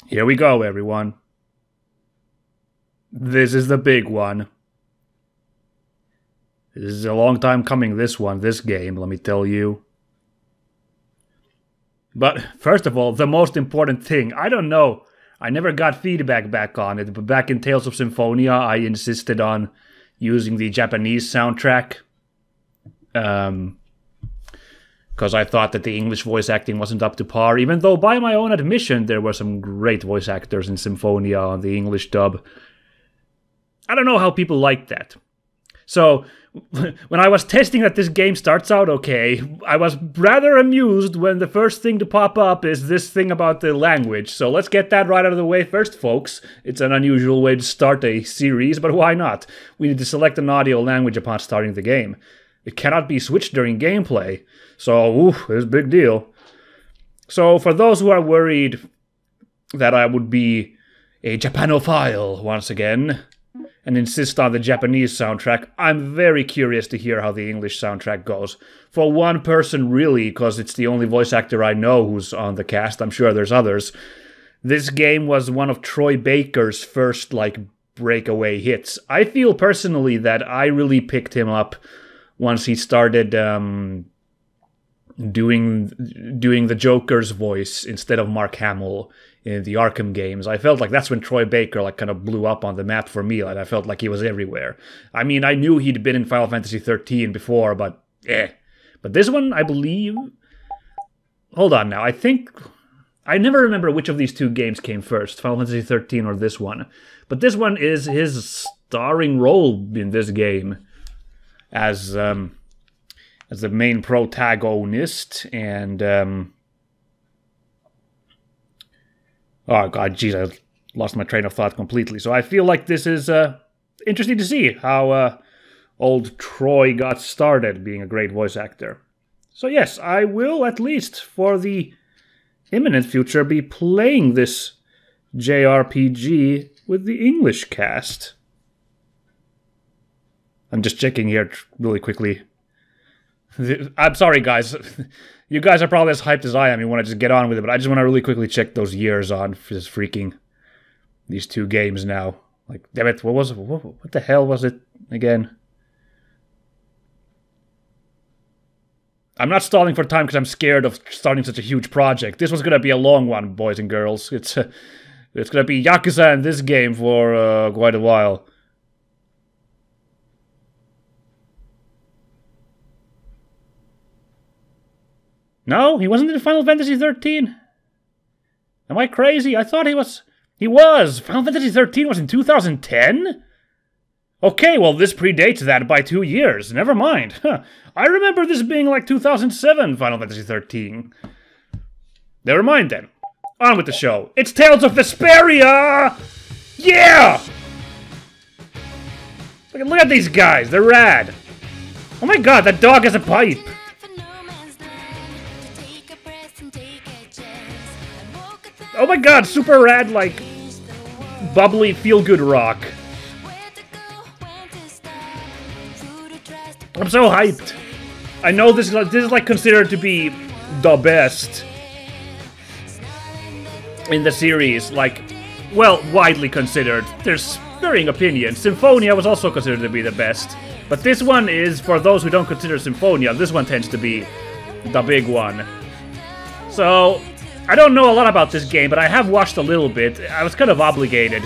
Here we go, everyone. This is the big one. This is a long time coming, this game, let me tell you. But, first of all, the most important thing, I don't know, I never got feedback back on it, but back in Tales of Symphonia, I insisted on using the Japanese soundtrack. Because I thought that the English voice acting wasn't up to par, even though by my own admission there were some great voice actors in Symphonia on the English dub. I don't know how people like that. So, when I was testing that this game starts out okay, I was rather amused when the first thing to pop up is this thing about the language. So let's get that right out of the way first, folks. It's an unusual way to start a series, but why not? We need to select an audio language upon starting the game. It cannot be switched during gameplay. So, it's a big deal. So, for those who are worried that I would be a Japanophile once again, and insist on the Japanese soundtrack, I'm very curious to hear how the English soundtrack goes. For one person, really, because it's the only voice actor I know who's on the cast, I'm sure there's others. This game was one of Troy Baker's first, breakaway hits. I feel personally that I really picked him up once he started doing the Joker's voice instead of Mark Hamill in the Arkham games. I felt like that's when Troy Baker kind of blew up on the map for me. I felt like he was everywhere. I mean, I knew he'd been in Final Fantasy 13 before, but But this one, I believe... Hold on now, I never remember which of these two games came first, Final Fantasy 13 or this one. But this one is his starring role in this game as the main protagonist, and oh god, jeez, I lost my train of thought completely. So I feel like this is interesting to see how old Troy got started being a great voice actor. So yes, I will, at least for the imminent future, be playing this JRPG with the English cast. I'm just checking here really quickly. I'm sorry, guys. You guys are probably as hyped as I am. You want to just get on with it, but I just want to really quickly check those years on this these two games now. Like, damn it, what the hell was it again? I'm not stalling for time because I'm scared of starting such a huge project. This was going to be a long one, boys and girls. It's going to be Yakuza in this game for quite a while. No, he wasn't in Final Fantasy 13. Am I crazy? I thought he was. He was! Final Fantasy 13 was in 2010? Okay, well, this predates that by 2 years. Never mind. Huh. I remember this being like 2007 Final Fantasy 13. Never mind then. On with the show. It's Tales of Vesperia! Yeah! Look at these guys. They're rad. Oh my god, that dog has a pipe. Oh my god, super rad, bubbly, feel-good rock. I'm so hyped. I know this is considered to be the best in the series. Well, widely considered. There's varying opinions. Symphonia was also considered to be the best. But this one is, for those who don't consider Symphonia, this one tends to be the big one. So, I don't know a lot about this game, but I have watched a little bit. I was kind of obligated.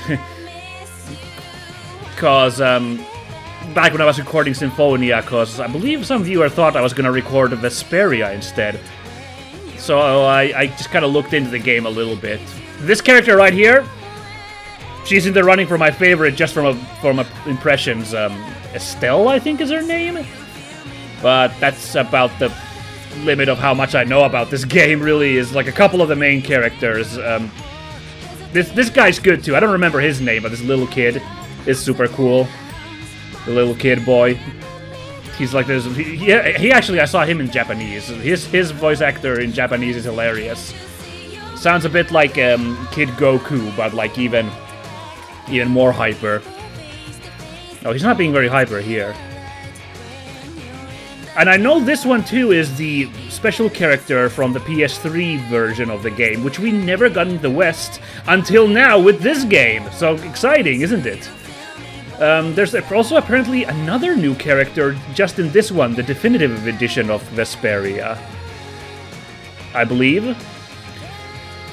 Because, back when I was recording Symphonia, because I believe some viewer thought I was going to record Vesperia instead. So I just kind of looked into the game a little bit. This character right here, she's in the running for my favorite just from impressions. Estelle, I think is her name? But that's about the limit of how much I know about this game, really, is a couple of the main characters. This guy's good too. I don't remember his name, but this little kid is super cool. The little kid boy. He's like this. He actually, I saw him in Japanese. His voice actor in Japanese is hilarious. Sounds a bit like Kid Goku, but even more hyper. Oh, he's not being very hyper here. And I know this one too is the special character from the PS3 version of the game, which we never got in the West until now with this game. So exciting, isn't it? There's also apparently another new character just in this one, the definitive edition of Vesperia, I believe.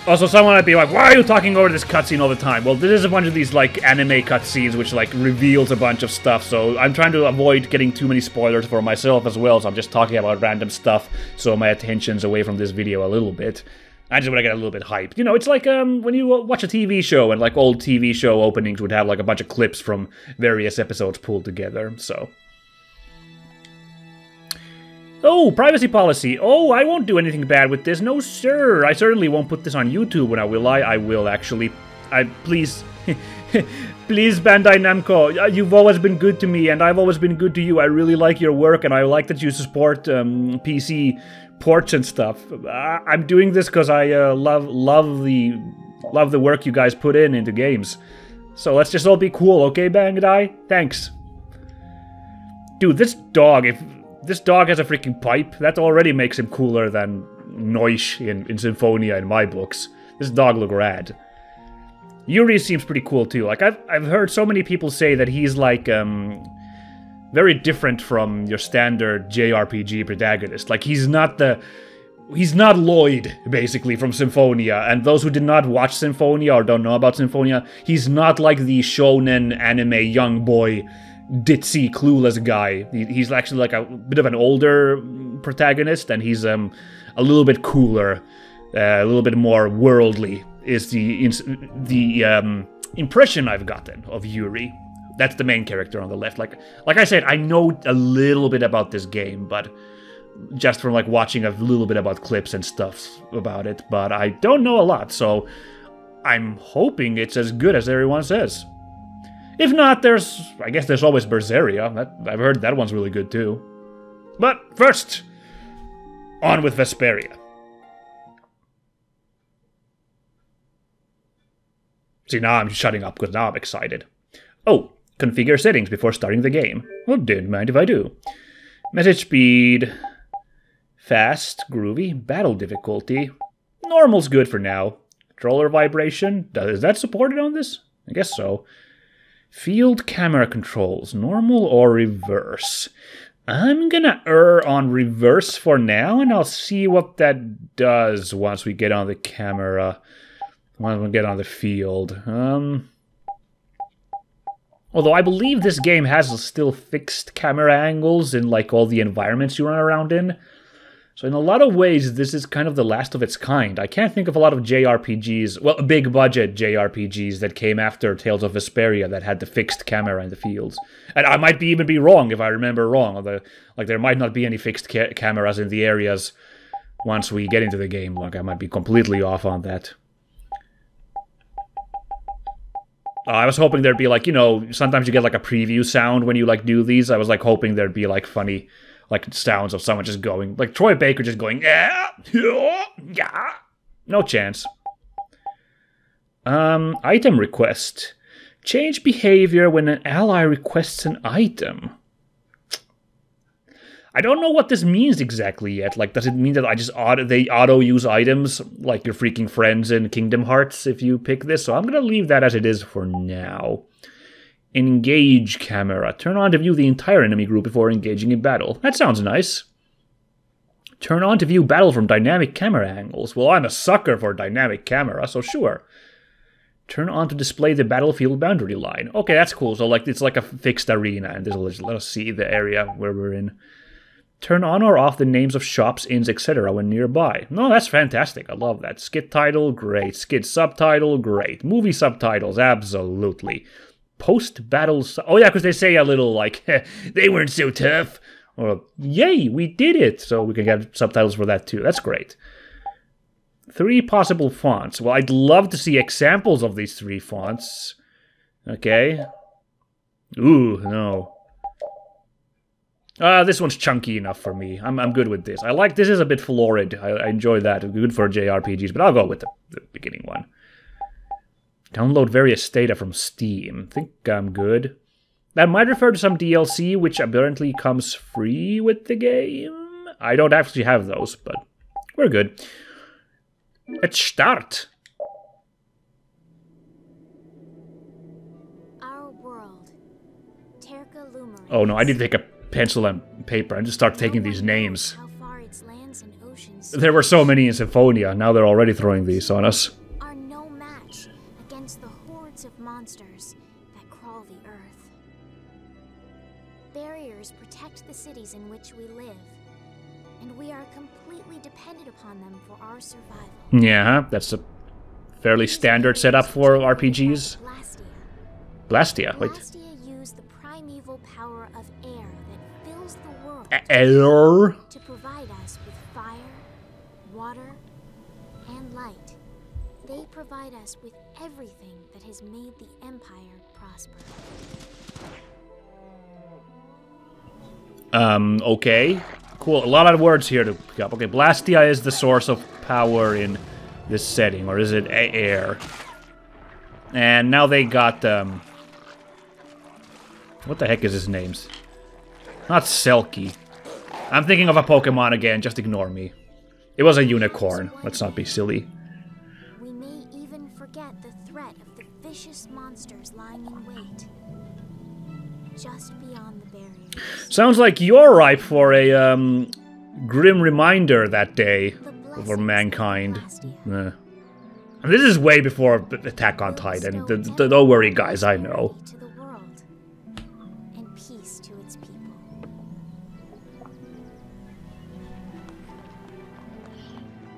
Also, someone might be like, why are you talking over this cutscene all the time? Well, this is a bunch of these, like, anime cutscenes which, like, reveals a bunch of stuff, so I'm trying to avoid getting too many spoilers for myself as well, so I'm just talking about random stuff, so my attention's away from this video a little bit. I just want to get a little bit hyped. You know, it's like when you watch a TV show, and, like, old TV show openings would have, like, a bunch of clips from various episodes pulled together, so... Oh, privacy policy. Oh, I won't do anything bad with this. No, sir. I certainly won't put this on YouTube when I will. I will, actually. Please. Please, Bandai Namco. You've always been good to me, and I've always been good to you. I really like your work, and I like that you support PC ports and stuff. I'm doing this because I love the work you guys put into games. So let's just all be cool, okay, Bandai? Thanks. Dude, this dog, if this dog has a freaking pipe, that already makes him cooler than Noish in Symphonia in my books. This dog look rad. Yuri seems pretty cool too. Like I've heard so many people say that he's like very different from your standard JRPG protagonist. Like he's not Lloyd, basically, from Symphonia. And those who did not watch Symphonia or don't know about Symphonia, he's not like the shonen anime young boy ditzy, clueless guy. He's actually like a bit of an older protagonist, and he's a little bit cooler, a little bit more worldly, is the impression I've gotten of Yuri. That's the main character on the left. Like I said, I know a little bit about this game, but just from like watching a little bit about clips and stuff about it, but I don't know a lot, so I'm hoping it's as good as everyone says. If not, I guess there's always Berseria. I've heard that one's really good too. But first, on with Vesperia. See, now I'm shutting up because now I'm excited. Oh, configure settings before starting the game. Well, don't mind if I do. Message speed, fast, groovy, battle difficulty. Normal's good for now. Controller vibration, is that supported on this? I guess so. Field camera controls, normal or reverse? I'm gonna err on reverse for now, and I'll see what that does once we get on the camera. Once we get on the field. Although I believe this game has still fixed camera angles in like all the environments you run around in. So in a lot of ways, this is kind of the last of its kind. I can't think of a lot of JRPGs, well, big budget JRPGs that came after Tales of Vesperia that had the fixed camera in the fields. And I might even be wrong if I remember wrong. Like there might not be any fixed cameras in the areas once we get into the game. Like I might be completely off on that. I was hoping there'd be like, you know, sometimes you get like a preview sound when you like do these. I was like hoping there'd be like funny like sounds of someone just going, like Troy Baker just going, yeah, yeah. No chance. Item request. Change behavior when an ally requests an item. I don't know what this means exactly yet. Like, does it mean that they auto-use items like your freaking friends in Kingdom Hearts if you pick this? So I'm gonna leave that as it is for now. Engage camera. Turn on to view the entire enemy group before engaging in battle. That sounds nice. Turn on to view battle from dynamic camera angles. Well, I'm a sucker for dynamic camera, so sure. Turn on to display the battlefield boundary line. Okay, that's cool. So like it's like a fixed arena, and this will let us see the area where we're in. Turn on or off the names of shops, inns, etc. when nearby. No, that's fantastic. I love that. Skit title, great. Skit subtitle, great. Movie subtitles, absolutely. Post-battle... Oh yeah, because they say a little like, they weren't so tough. Or, yay, we did it. So we can get subtitles for that too. That's great. 3 possible fonts. Well, I'd love to see examples of these 3 fonts. Okay. Ooh, no. This one's chunky enough for me. I'm good with this. This is a bit florid. I enjoy that. Good for JRPGs, but I'll go with the beginning one. Download various data from Steam. Think I'm good. That might refer to some DLC, which apparently comes free with the game. I don't actually have those, but we're good. Let's start. Our world. Terca Lumeris. Oh no, I need to take a pencil and paper and just start taking these names. How far its lands and oceans There were so many in Symphonia, now they're already throwing these on us. are no match against the hordes of monsters that crawl the earth. Barriers protect the cities in which we live, and we are completely dependent upon them for our survival. Yeah, that's a fairly standard setup for RPGs. Blastia. Blastia, wait. Blastia use the primeval power of air that fills the world Air? to provide us with fire, water, and light. They provide us with everything that has made the Empire prosper. Okay. Cool, a lot of words here to pick up. Okay, Blastia is the source of power in this setting, or is it air? And now they got, what the heck is his name? Not Selkie. I'm thinking of a Pokemon again, just ignore me. It was a unicorn, let's not be silly. We may even forget the threat of the vicious monsters lying in wait just beyond the barriers. Sounds like you're ripe for a, grim reminder that day for mankind. And this is way before Attack on Titan. Don't worry, guys, I know. To the world, and peace to its people.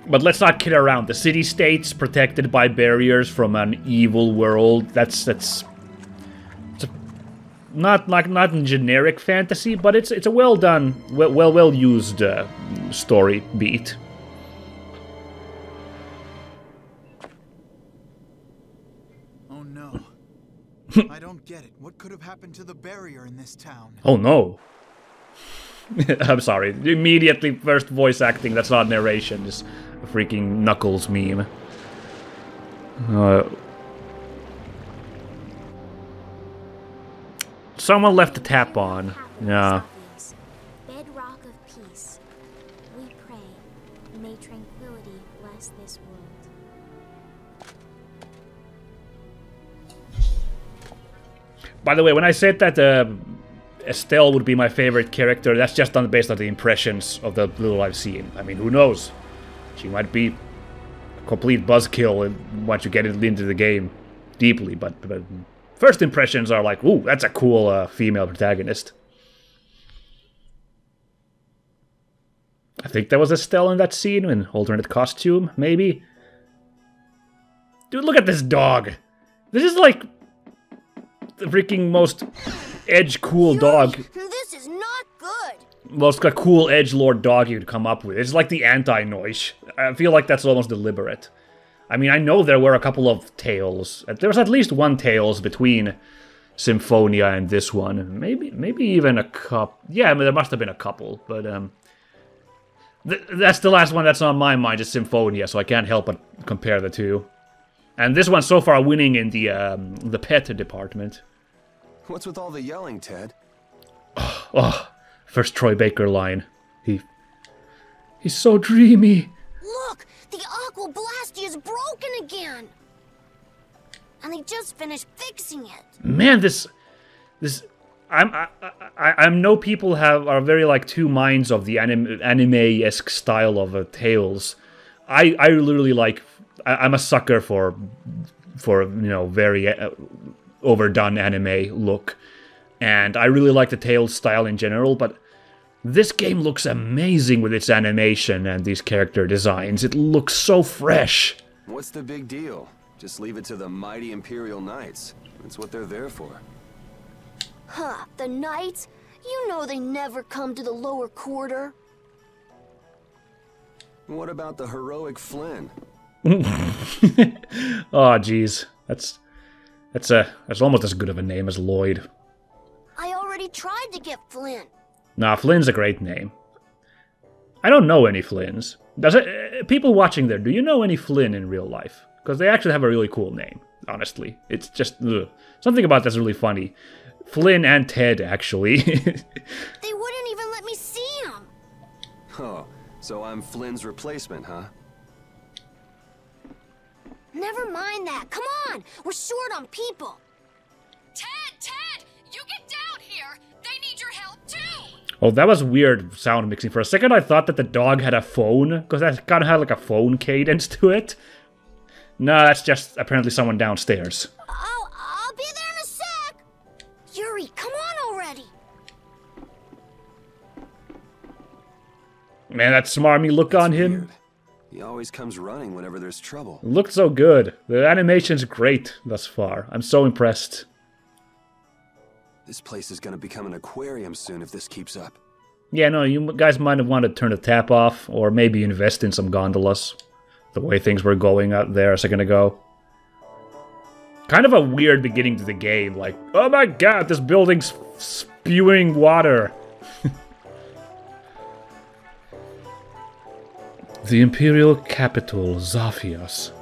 But let's not kid around. The city-states protected by barriers from an evil world. That's not in generic fantasy, but it's a well done, well used story beat. Oh no. I don't get it. What could have happened to the barrier in this town? Oh no. I'm sorry. Immediately first voice acting that's not narration is a freaking Knuckles meme. Someone left the tap on. Yeah. Zaphias, bedrock of peace. We pray, may tranquility bless this world. By the way, when I said that Estelle would be my favorite character, that's just based on the impressions of the little I've seen. I mean, who knows? She might be a complete buzzkill once you get into the game deeply, but first impressions are like, ooh, that's a cool female protagonist. I think there was Estelle in that scene in alternate costume, maybe? Dude, look at this dog! This is like the freaking most edge-cool dog. This is not good. Most cool edgelord dog you'd come up with. It's like the anti-Noish. I feel like that's almost deliberate. I mean, I know there were a couple of tales. There was at least one tales between Symphonia and this one. Maybe even a couple. Yeah, I mean, there must have been a couple. But that's the last one that's on my mind is Symphonia, so I can't help but compare the two. And this one's so far winning in the pet department. What's with all the yelling, Ted? Oh, first Troy Baker line. He's so dreamy. Look, the Aqua Blastia is broken again. And they just finished fixing it. Man, I know people are very like two minds of the anime-esque style of Tales. I literally like. I'm a sucker for you know, very overdone anime look, and I really like the Tales style in general. But this game looks amazing with its animation and these character designs. It looks so fresh. What's the big deal? Just leave it to the mighty Imperial Knights. That's what they're there for. Huh, the Knights? You know they never come to the lower quarter. What about the heroic Flynn? Oh, jeez. That's almost as good of a name as Lloyd. I already tried to get Flynn. Nah, Flynn's a great name. I don't know any Flynns. People watching there, do you know any Flynn in real life? Because they actually have a really cool name, honestly. It's just, ugh. Something about that's really funny. Flynn and Ted, actually. They wouldn't even let me see him. Oh, so I'm Flynn's replacement, huh? Never mind that. Come on. We're short on people. Ted! You get down here! They need your help too! Oh, that was weird sound mixing. For a second I thought that the dog had a phone, because that kind of had like a phone cadence to it. No, that's just apparently someone downstairs. I'll be there in a sec. Yuri, come on already. Man, that smarmy look on him. Weird. He always comes running whenever there's trouble. Looked so good. The animation's great thus far. I'm so impressed. This place is gonna become an aquarium soon if this keeps up. Yeah, no, you guys might have wanted to turn the tap off, or maybe invest in some gondolas. The way things were going out there a second ago. Kind of a weird beginning to the game, like, oh my god, this building's spewing water. The Imperial Capital, Zaphias.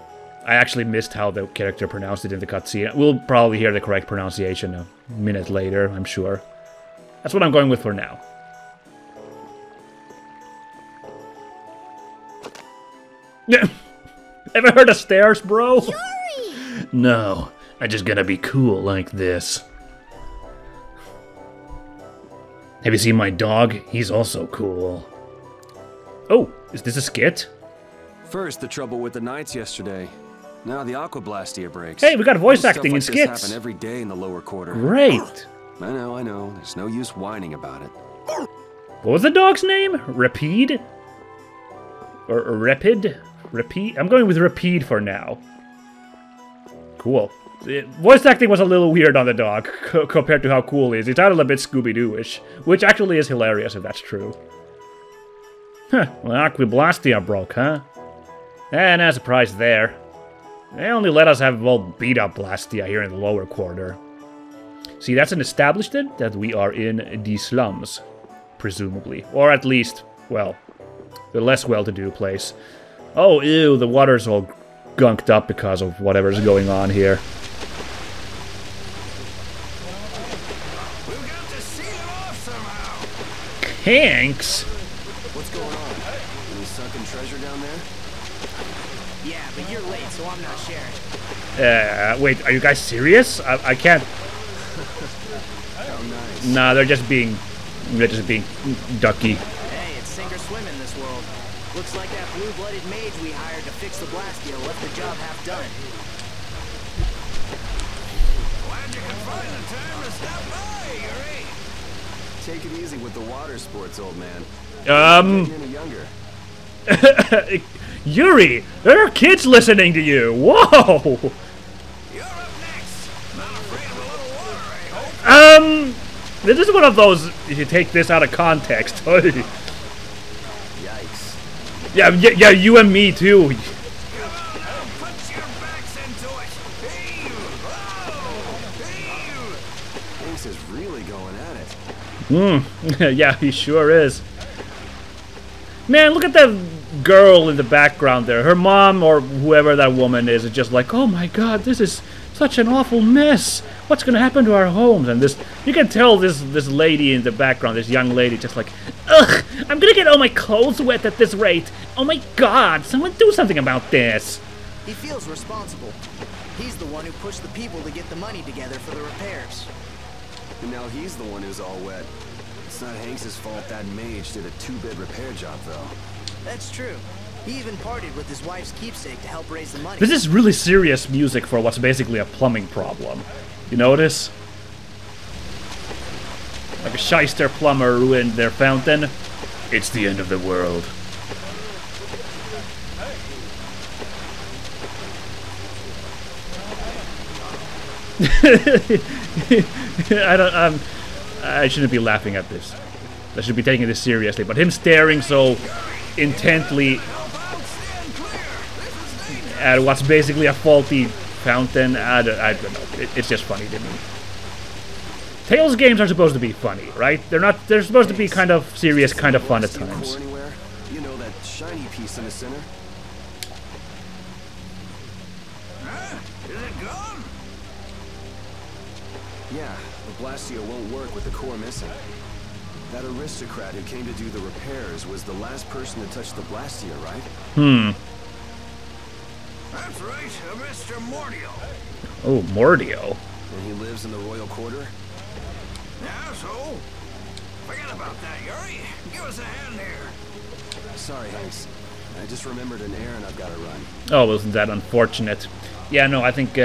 I actually missed how the character pronounced it in the cutscene. We'll probably hear the correct pronunciation a minute later, I'm sure. That's what I'm going with for now. Ever heard of stairs, bro? Yuri! No, I'm just gonna be cool like this. Have you seen my dog? He's also cool. Oh, is this a skit? First, the trouble with the knights yesterday. Now the Aqua Blastia breaks. Hey, we got voice Stuff acting like in this skits. happen every day in the lower quarter. Great. I know. There's no use whining about it. What was the dog's name? Rapide? Or Rapid? Repeat? I'm going with Rapide for now. Cool. The voice acting was a little weird on the dog compared to how cool he is. He sounded a bit Scooby-Doo-ish, which actually is hilarious if that's true. Huh, well, Aqua Blastia broke, huh? No surprise there. They only let us have, well, beat-up Blastia here in the lower quarter. See, that's an establishment that we are in the slums, presumably. Or at least, well, the less well-to-do place. Oh, ew, the water's all gunked up because of whatever's going on here. We've got to seal it off somehow. Hanks? What's going on? Any sunken treasure down there? Yeah, but you're late, so I'm not sharing. Wait, are you guys serious? I can't... How nice. Nah, they're just being ducky. Hey, it's sink or swim in this world. Looks like that blue-blooded mage we hired to fix the Blastia left the job half done. Glad you could find the time to stop by, Yuri. Take it easy with the water sports, old man. Getting younger. Yuri, there are kids listening to you. Whoa! You're up next. Not afraid of a little water, I hope. This is one of those, if you take this out of context. Yikes. Yeah, you and me too. Come on, put your backs into it. Hey, whoa, hey. Hanks is really going at it. Yeah, he sure is. Man, look at that girl in the background there. Her mom, or whoever that woman is just like, oh my god, this is such an awful mess. What's gonna happen to our homes? And this, you can tell this lady in the background, this young lady, just like, ugh, I'm gonna get all my clothes wet at this rate. Oh my god, someone do something about this. He feels responsible. He's the one who pushed the people to get the money together for the repairs. And now he's the one who's all wet. It's not Hanks's fault that mage did a 2-bit repair job, though. That's true. He even partied with his wife's keepsake to help raise the money. This is really serious music for what's basically a plumbing problem. You notice? Like a shyster plumber ruined their fountain. It's the end of the world. I shouldn't be laughing at this. I should be taking this seriously. But him staring so intently at what's basically a faulty fountain, I don't know. It's just funny to me. Tales games are supposed to be funny, right? They're supposed to be kind of serious, kind of fun at times. Anywhere? You know that shiny piece in the center? Huh? Is it gone? Yeah, the Blastia won't work with the core missing. That aristocrat who came to do the repairs was the last person to touch the Blastia, right? That's right, Mr. Mordio. Oh, Mordio. And he lives in the royal quarter? Yeah, so? Forget about that, Yuri. Give us a hand here. Sorry, Hanks. I just remembered an errand I've got to run. Oh, wasn't that unfortunate? Yeah, no, I think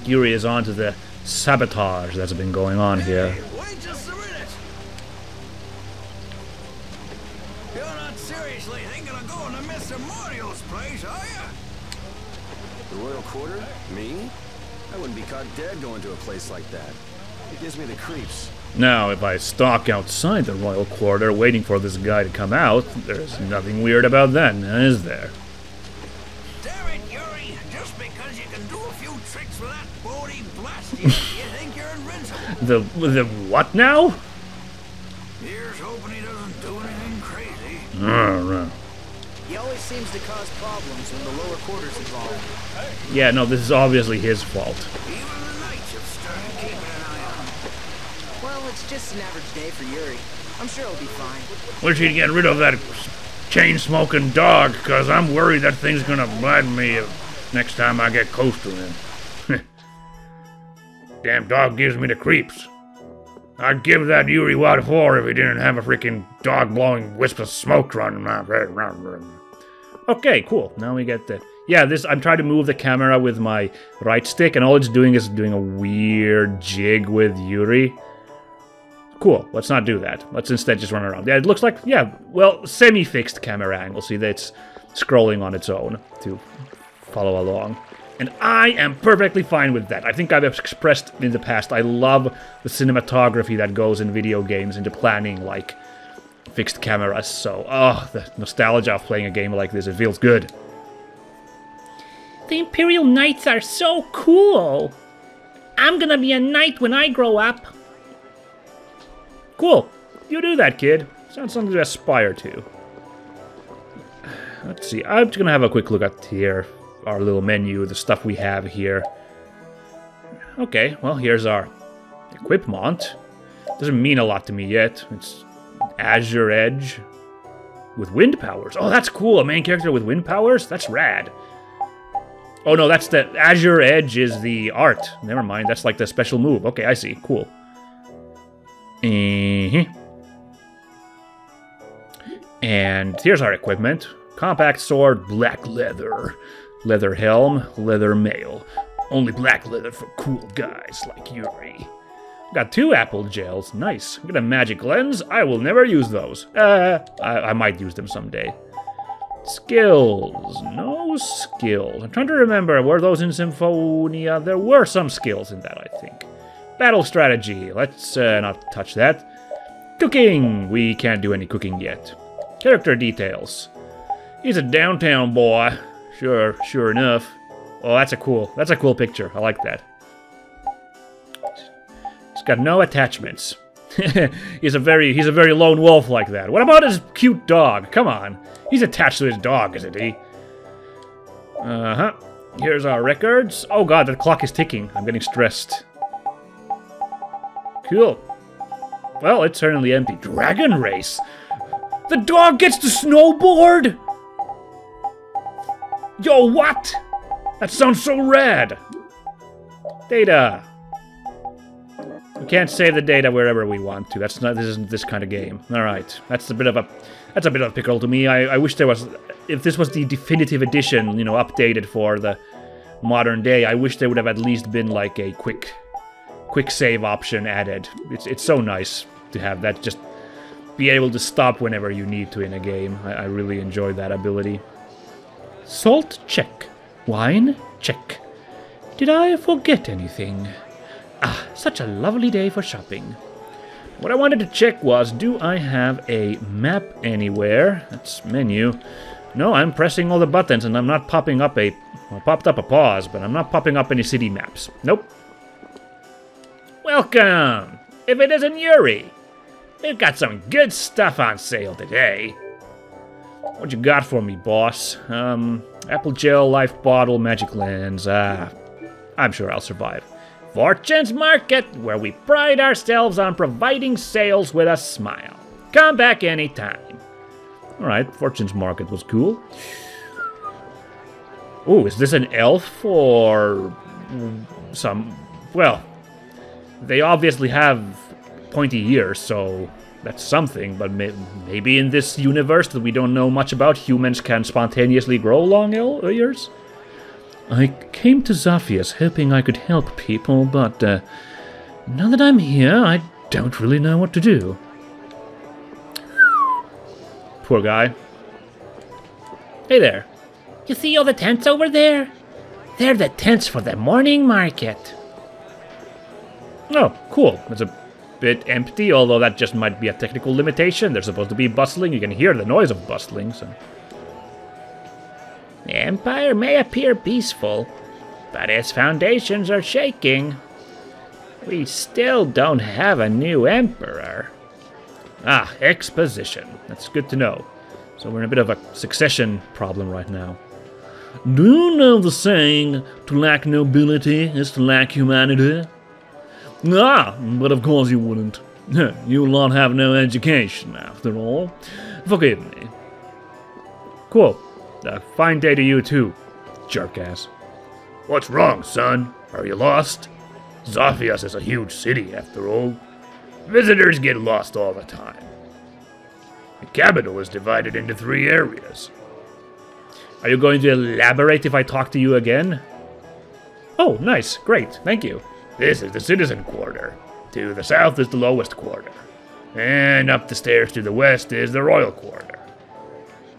Yuri is on to the sabotage that's been going on here. Hey, wait just a minute. You're not seriously thinking of going to Mr. Mordio's place, are you? The royal quarter? Me? I wouldn't be caught dead going to a place like that. It gives me the creeps. Now, if I stalk outside the royal quarter waiting for this guy to come out, there's nothing weird about that, is there? Damn it, Yuri. Just because you can do a few tricks with that bony Blastia, you think you're invincible. The what now? Here's hoping he doesn't do anything crazy. He always seems to cause problems when the lower quarter's involved. Yeah, no, this is obviously his fault. Even the knights have started keeping an eye on him. Well, it's just an average day for Yuri. I'm sure he'll be fine. Wish he'd get rid of that chain-smoking dog, because I'm worried that thing's gonna bite me next time I get close to him. Damn dog gives me the creeps. I'd give that Yuri what for if he didn't have a freaking dog blowing wisps of smoke running around. Okay, cool. Now we get the... Yeah, I'm trying to move the camera with my right stick, and all it's doing is doing a weird jig with Yuri. Cool, let's not do that. Let's instead just run around. Yeah, it looks like, yeah, well, semi-fixed camera angle. See, that it's scrolling on its own to follow along. And I am perfectly fine with that. I think I've expressed in the past, I love the cinematography that goes in video games into planning, like, fixed cameras. So, oh, the nostalgia of playing a game like this, it feels good. The Imperial Knights are so cool. I'm gonna be a knight when I grow up. Cool. You do that, kid. Sounds something to aspire to. Let's see. I'm just gonna have a quick look at here. Our little menu, the stuff we have here. Okay, well, here's our equipment. Doesn't mean a lot to me yet. It's Azure Edge with wind powers. Oh, that's cool. A main character with wind powers? That's rad. Oh, no, that's the Azure Edge is the art. Never mind. That's like the special move. Okay, I see. Cool. And here's our equipment. Compact sword, black leather. Leather helm, leather mail. Only black leather for cool guys like Yuri. Got 2 apple gels. Nice. Got a magic lens. I will never use those. I might use them someday. Skills. No skills. I'm trying to remember. Were those in Symphonia? There were some skills in that, I think. Battle strategy. Let's not touch that. Cooking. We can't do any cooking yet. Character details. He's a downtown boy. Sure enough. Oh, that's a cool picture. I like that. He's got no attachments. he's a very lone wolf like that. What about his cute dog? Come on. He's attached to his dog, isn't he? Uh-huh. Here's our records. Oh god, the clock is ticking. I'm getting stressed. Cool. Well, it's certainly empty. Dragon race. The dog gets to snowboard? Yo, what? That sounds so rad. Data. We can't save the data wherever we want to. This isn't this kind of game. All right, that's a bit of a pickle to me. I wish there was, if this was the definitive edition, you know, updated for the modern day. I wish there would have at least been like a quick save option added. It's so nice to have that. Just be able to stop whenever you need to in a game. I really enjoy that ability. Salt, check. Wine, check. Did I forget anything? Ah, such a lovely day for shopping. What I wanted to check was, do I have a map anywhere? That's menu. No, I'm pressing all the buttons and I'm not popping up I popped up a pause, but I'm not popping up any city maps. Nope. Welcome! If it isn't Yuri! We've got some good stuff on sale today. What you got for me, boss? Apple gel, life bottle, magic lens. I'm sure I'll survive. Fortune's Market, where we pride ourselves on providing sales with a smile. Come back anytime. Alright, Fortune's Market was cool. Ooh, is this an elf or some... Well, they obviously have pointy ears, so that's something, but maybe in this universe that we don't know much about, humans can spontaneously grow long ears? I came to Zaphias hoping I could help people, but now that I'm here, I don't really know what to do. Poor guy. Hey there. You see all the tents over there? They're the tents for the morning market. Oh, cool. It's a bit empty, although that just might be a technical limitation. They're supposed to be bustling. You can hear the noise of bustling, so... The Empire may appear peaceful, but its foundations are shaking. We still don't have a new Emperor. Ah, exposition. That's good to know. So we're in a bit of a succession problem right now. Do you know the saying, to lack nobility is to lack humanity? Ah, but of course you wouldn't. You lot have no education, after all. Forgive me. Cool. A fine day to you too, jerk-ass. What's wrong, son? Are you lost? Zaphias is a huge city, after all. Visitors get lost all the time. The capital is divided into 3 areas. Are you going to elaborate if I talk to you again? Oh, nice. Great. Thank you. This is the citizen quarter. To the south is the lowest quarter. And up the stairs to the west is the royal quarter.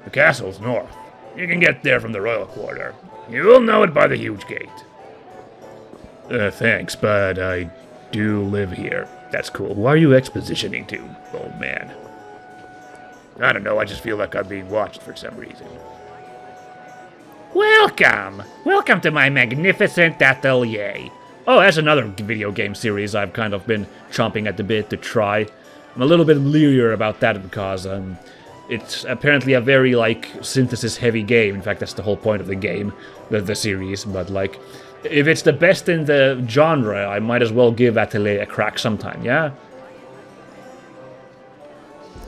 The castle's north. You can get there from the royal quarter. You will know it by the huge gate. Thanks, but I do live here. That's cool. Who are you expositioning to, old man? I don't know, I just feel like I'm being watched for some reason. Welcome! Welcome to my magnificent atelier. Oh, that's another video game series I've kind of been chomping at the bit to try. I'm a little bit leery about that because it's apparently a very, like, synthesis-heavy game. In fact, that's the whole point of the game, the series. But, like, if it's the best in the genre, I might as well give Atelier a crack sometime, yeah?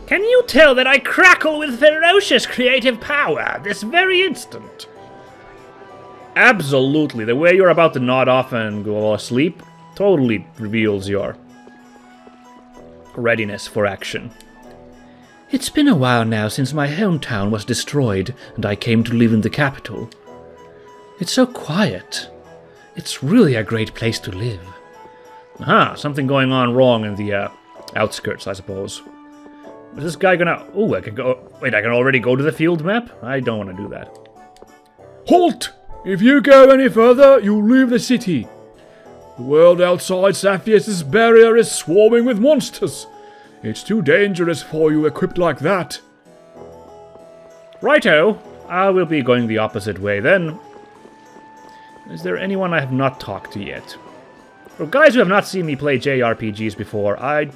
Can you tell that I crackle with ferocious creative power this very instant? Absolutely. The way you're about to nod off and go asleep totally reveals your readiness for action. It's been a while now since my hometown was destroyed and I came to live in the capital. It's so quiet. It's really a great place to live. Aha, something going on wrong in the outskirts, I suppose. Is this guy gonna... Ooh, I can go... Wait, I can already go to the field map? I don't want to do that. Halt! If you go any further, you'll leave the city. The world outside Zaphias' barrier is swarming with monsters. It's too dangerous for you equipped like that. Righto. I will be going the opposite way then. Is there anyone I have not talked to yet? For guys who have not seen me play JRPGs before, I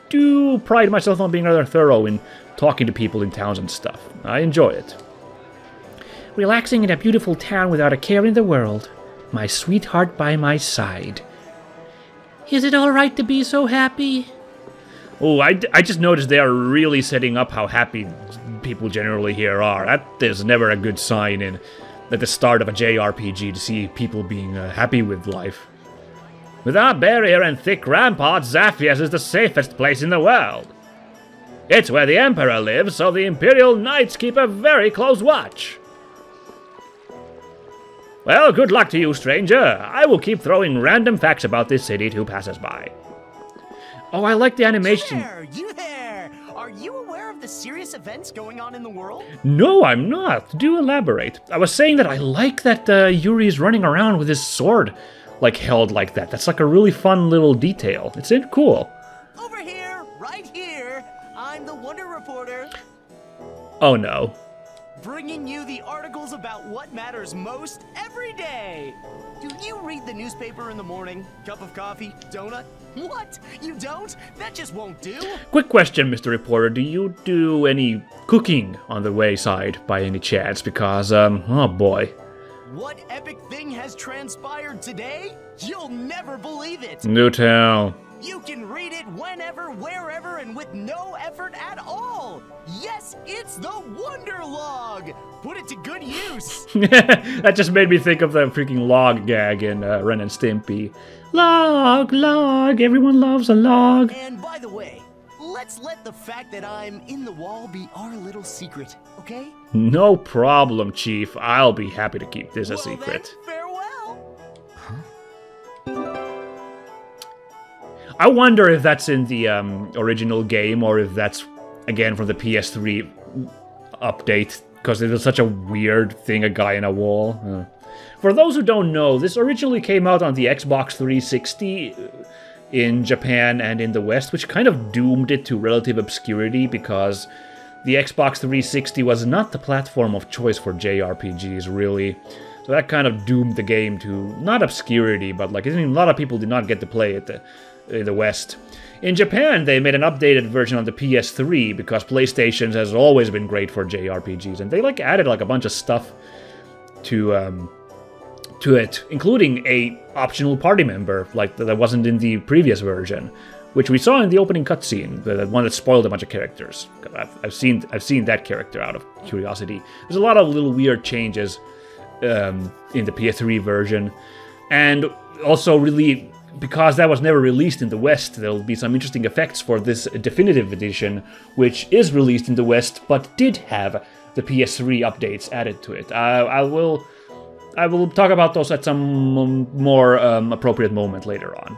do pride myself on being rather thorough in talking to people in towns and stuff. I enjoy it. Relaxing in a beautiful town without a care in the world. My sweetheart by my side. Is it alright to be so happy? Oh, I just noticed they are really setting up how happy people generally here are. That is never a good sign at the start of a JRPG to see people being happy with life. With our barrier and thick ramparts, Zaphias is the safest place in the world. It's where the Emperor lives, so the Imperial Knights keep a very close watch. Well, good luck to you, stranger. I will keep throwing random facts about this city to passers-by. Oh, I like the animation. You there! Are you aware of the serious events going on in the world? No, I'm not. Do elaborate. I was saying that I like that Yuri is running around with his sword, like, held like that. That's like a really fun little detail. It's cool. Over here, right here. I'm the Wonder Reporter. Oh, no. Bringing you the articles about what matters most every day. Do you read the newspaper in the morning? Cup of coffee? Donut? What? You don't? That just won't do. Quick question, Mr. Reporter. Do you do any cooking on the wayside by any chance? Because, oh boy. What epic thing has transpired today? You'll never believe it! No tell. You can read it whenever, wherever, and with no effort at all! Yes, it's the Wonder Log! Put it to good use! That just made me think of the freaking log gag in Ren and Stimpy. Log, log, everyone loves a log. And by the way, let's let the fact that I'm in the wall be our little secret, okay? No problem, Chief. I'll be happy to keep this a secret. Then, farewell! I wonder if that's in the original game or if that's, again, from the PS3 update, because it was such a weird thing, a guy in a wall. For those who don't know, this originally came out on the Xbox 360 in Japan and in the West, which kind of doomed it to relative obscurity because the Xbox 360 was not the platform of choice for JRPGs, really. So that kind of doomed the game to, not obscurity, but like, a lot of people did not get to play it in the West. In Japan, they made an updated version on the PS3 because PlayStation has always been great for JRPGs, and they like added like a bunch of stuff to it, including a optional party member like that wasn't in the previous version, which we saw in the opening cutscene, the one that spoiled a bunch of characters. I've seen that character out of curiosity. There's a lot of little weird changes in the PS3 version, and also really, because that was never released in the West, there'll be some interesting effects for this definitive edition, which is released in the West, but did have the PS3 updates added to it. I will talk about those at some more appropriate moment later on.